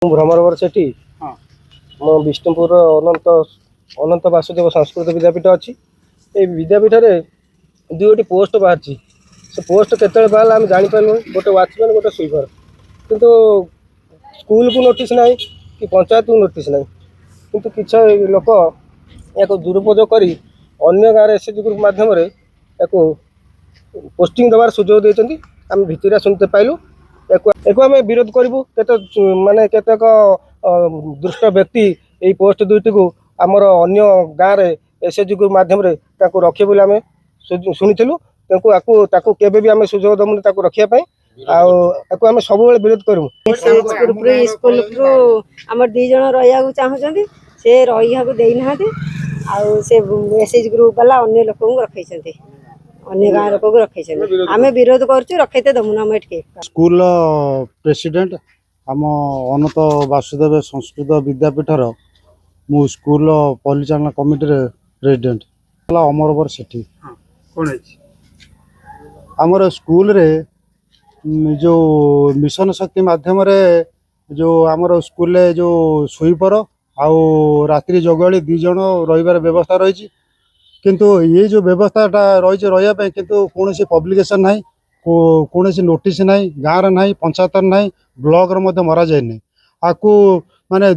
भ्रमरवर सेठी हाँ मो विष्णुपुर अनंत अनंत वासुदेव संस्कृत विद्यापीठ अच्छी ये विद्यापीठ में दुईटी पोस्ट बाहर से पोस्ट केत बाहर आम जापारू गोटे वाचमैन गोटे स्वीपर किंतु स्कूल को नोटिस ना कि पंचायत को नोटिस ना किंतु किसी लोक या दुरुपयोग कर अन्य गाँव एसएचजी ग्रुप मध्यम पोस्टिंग देवार सुजोग देते आम भितर शुणते पाइलु एक आम विरोध करूँ माने केतेक दुष्ट व्यक्ति यही पोस्ट दुईटी को आमर अन्य गाँव में एसएचजी ग्रुप मध्यम रखे बोली आम शुणीलु केवे भी आम सुजोग दमुनि रखापी आम सब विरोध करूँ स्कूल आम दीज रहा चाहूँ से रहा देना एसएचजी ग्रुप वाला अन्य लोक रखे अन्य गाँव लोक रखे आम विरोध कर रखे दमुना आम स्कूल प्रेसिडेंट आम अनंत वासुदेव संस्कृत विद्यापीठर मु स्कूल परिचालन कमिटी प्रेसिडेंट अमरवर सेठी आमर स्कूल रे जो मिशन शक्ति माध्यम जो आमर स्कूल जो स्वीपर आउ रात्रि जगली दी जन रही व्यवस्था रही किंतु ये जो व्यवस्थाटा रही रही किंतु कौन पब्लिकेशन ना कौन नोटिस ना गाँव ना पंचायत ना ब्लॉक मरा जाए आपको माने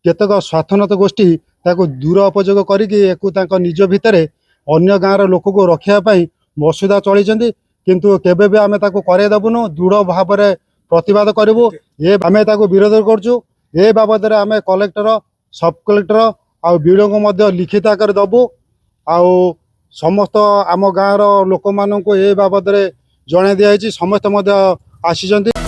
केतक स्वार्थनत गोष्ठी दुरुपयोग कर निज भितर अन्य गाँव लोक को रखापी मसुदा चली किंतु केबे भी आमे ताको करे दबुनु दृढ़ भाव में प्रतिवाद करूँ ये आमे ताको विरोध करछु ए बाबद आमे कलेक्टर सब कलेक्टर आ बीडीओ को लिखित आकार दबु आउ समस्त आम गाँव लोक मानू ए बाबद जन दिखाई समस्त आसी